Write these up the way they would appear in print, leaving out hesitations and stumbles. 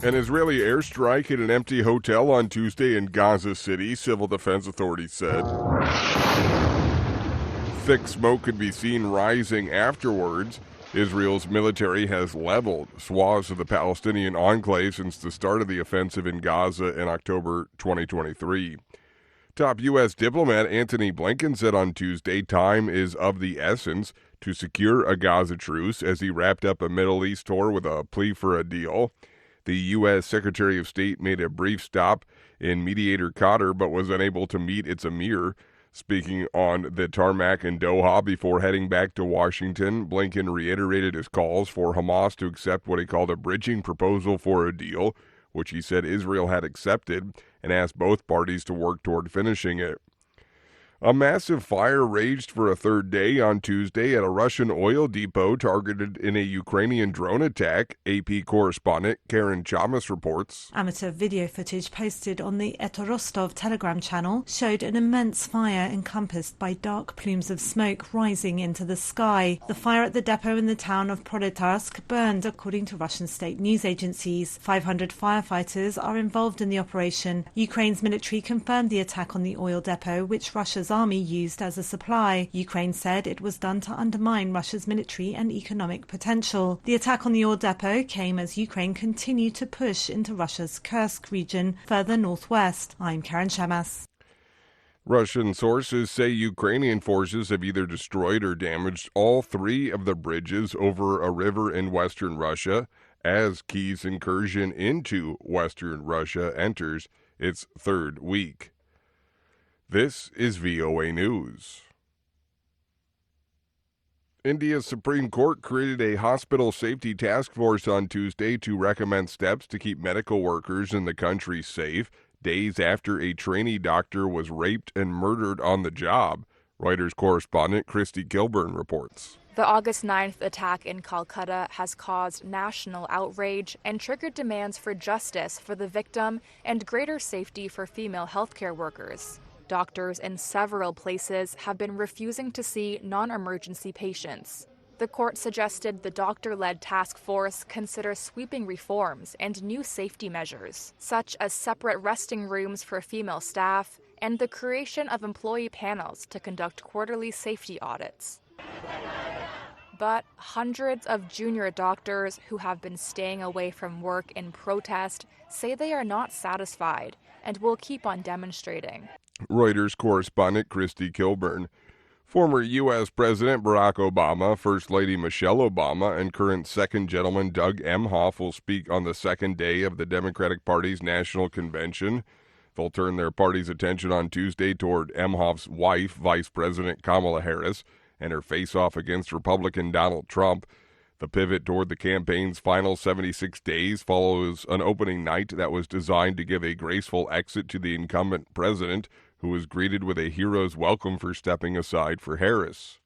An Israeli airstrike hit an empty hotel on Tuesday in Gaza City, civil defense authorities said. Thick smoke could be seen rising afterwards. Israel's military has leveled swaths of the Palestinian enclave since the start of the offensive in Gaza in October 2023. Top U.S. diplomat Antony Blinken said on Tuesday time is of the essence to secure a Gaza truce as he wrapped up a Middle East tour with a plea for a deal. The U.S. Secretary of State made a brief stop in mediator Qatar but was unable to meet its emir. Speaking on the tarmac in Doha before heading back to Washington, Blinken reiterated his calls for Hamas to accept what he called a bridging proposal for a deal, which he said Israel had accepted, and asked both parties to work toward finishing it. A massive fire raged for a third day on Tuesday at a Russian oil depot targeted in a Ukrainian drone attack, AP correspondent Karen Chamas reports. Amateur video footage posted on the Etorostov Telegram channel showed an immense fire encompassed by dark plumes of smoke rising into the sky. The fire at the depot in the town of Proletarsk burned, according to Russian state news agencies. 500 firefighters are involved in the operation. Ukraine's military confirmed the attack on the oil depot, which Russia's army used as a supply. Ukraine said it was done to undermine Russia's military and economic potential. The attack on the oil depot came as Ukraine continued to push into Russia's Kursk region, further northwest. I'm Karen Shamas. Russian sources say Ukrainian forces have either destroyed or damaged all three of the bridges over a river in western Russia as Kyiv's incursion into western Russia enters its third week. This is VOA News. India's Supreme Court created a hospital safety task force on Tuesday to recommend steps to keep medical workers in the country safe days after a trainee doctor was raped and murdered on the job. Reuters correspondent Christy Kilburn reports. The August 9th attack in Calcutta has caused national outrage and triggered demands for justice for the victim and greater safety for female healthcare workers. Doctors in several places have been refusing to see non-emergency patients. The court suggested the doctor-led task force consider sweeping reforms and new safety measures, such as separate resting rooms for female staff and the creation of employee panels to conduct quarterly safety audits. But hundreds of junior doctors who have been staying away from work in protest say they are not satisfied and will keep on demonstrating. Reuters correspondent Christy Kilburn. Former U.S. President Barack Obama, First Lady Michelle Obama, and current Second Gentleman Doug Emhoff will speak on the second day of the Democratic Party's National Convention. They'll turn their party's attention on Tuesday toward Emhoff's wife, Vice President Kamala Harris, and her face-off against Republican Donald Trump. The pivot toward the campaign's final 76 days follows an opening night that was designed to give a graceful exit to the incumbent president, who was greeted with a hero's welcome for stepping aside for Harris.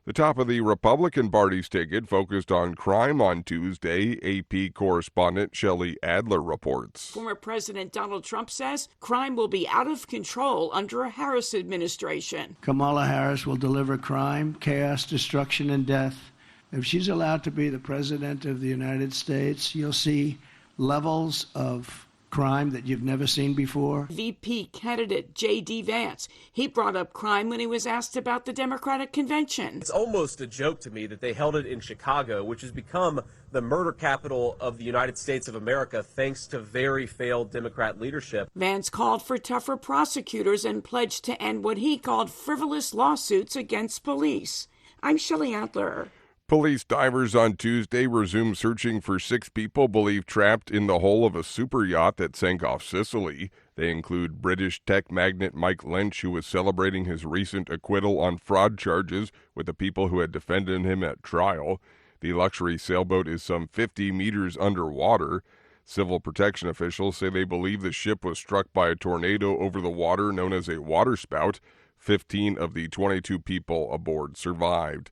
The top of the Republican Party's ticket focused on crime on Tuesday, AP correspondent Shelley Adler reports. Former President Donald Trump says crime will be out of control under a Harris administration. Kamala Harris will deliver crime, chaos, destruction, and death. If she's allowed to be the President of the United States, you'll see levels of crime that you've never seen before. VP candidate J.D. Vance, he brought up crime when he was asked about the Democratic convention. It's almost a joke to me that they held it in Chicago, which has become the murder capital of the United States of America thanks to very failed Democrat leadership. Vance called for tougher prosecutors and pledged to end what he called frivolous lawsuits against police. I'm Shelley Adler. Police divers on Tuesday resumed searching for 6 people believed trapped in the hull of a super yacht that sank off Sicily. They include British tech magnate Mike Lynch, who was celebrating his recent acquittal on fraud charges with the people who had defended him at trial. The luxury sailboat is some 50 meters underwater. Civil protection officials say they believe the ship was struck by a tornado over the water known as a waterspout. 15 of the 22 people aboard survived.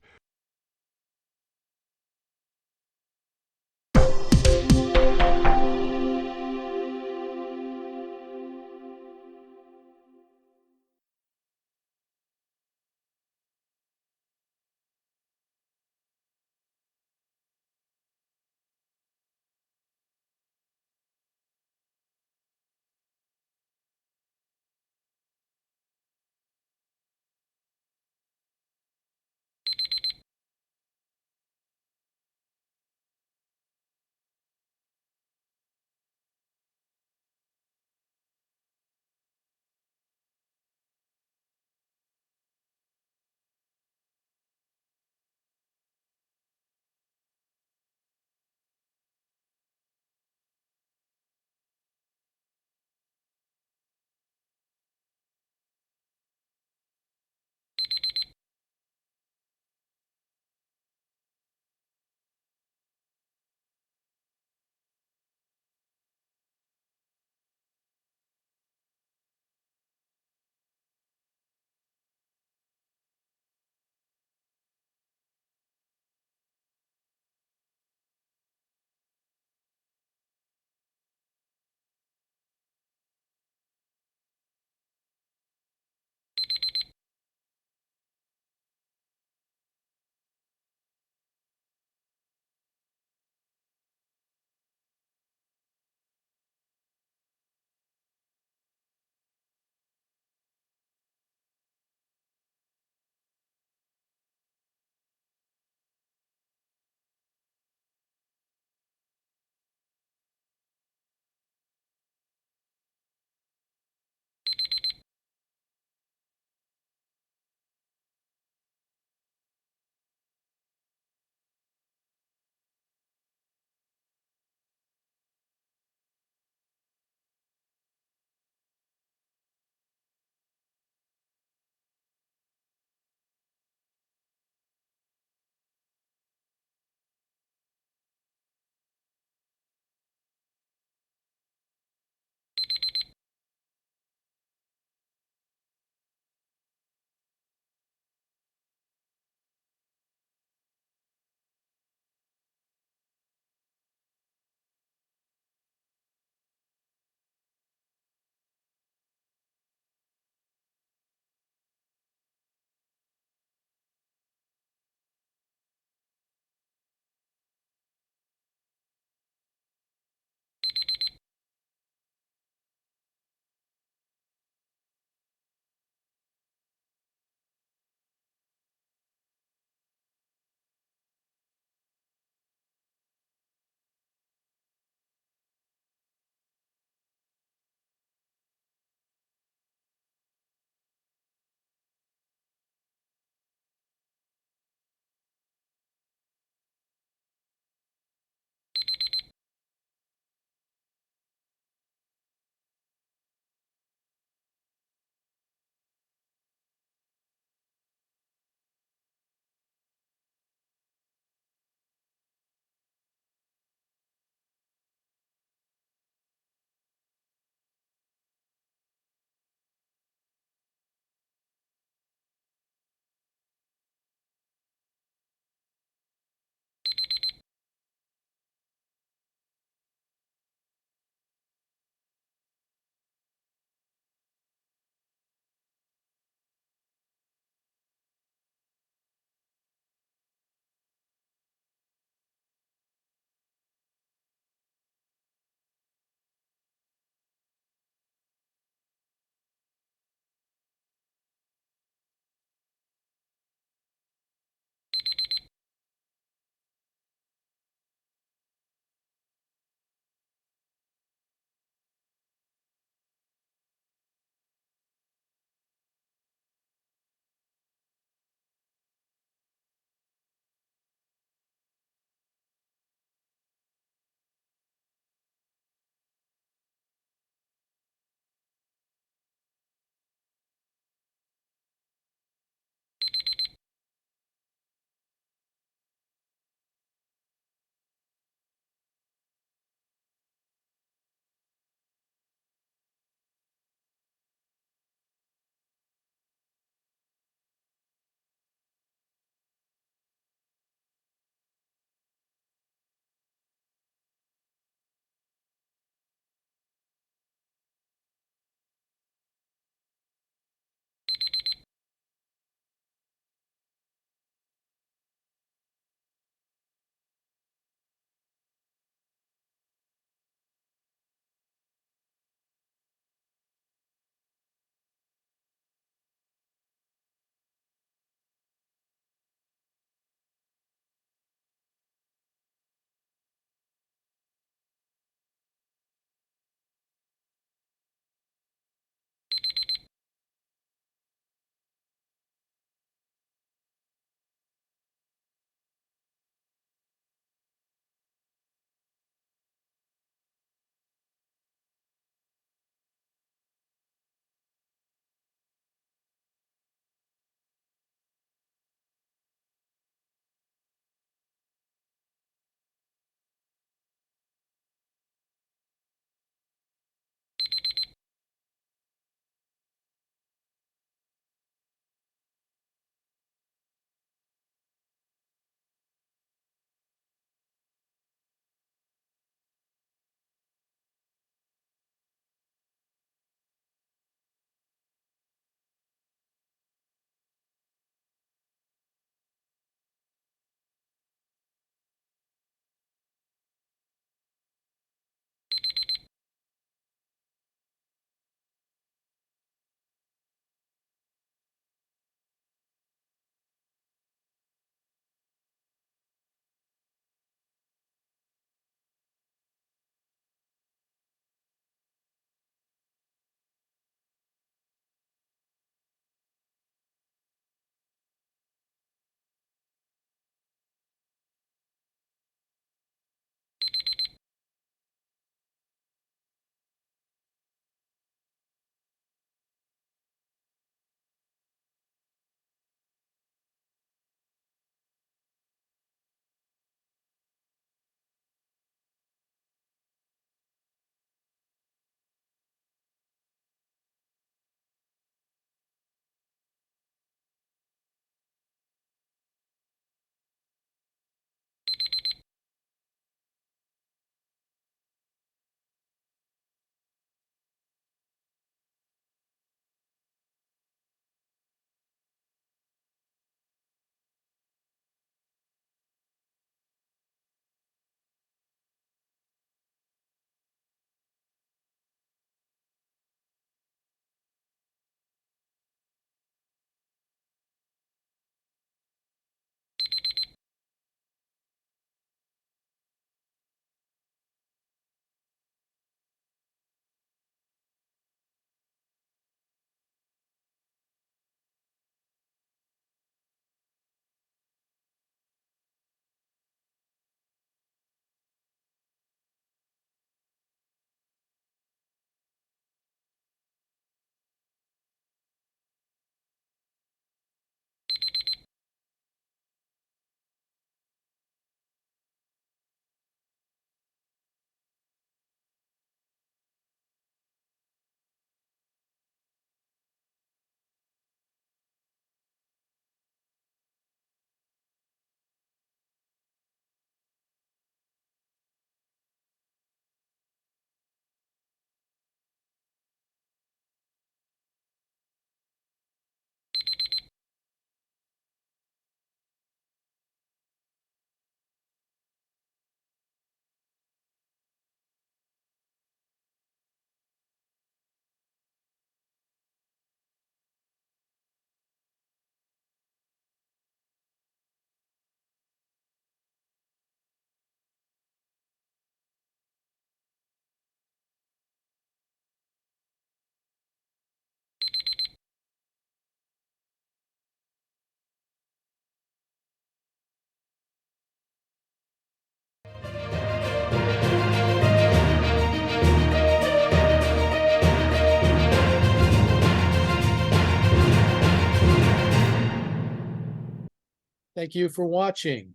Thank you for watching.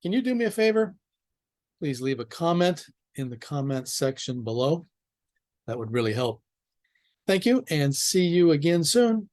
Can you do me a favor? Please leave a comment in the comment section below. That would really help. Thank you, and see you again soon.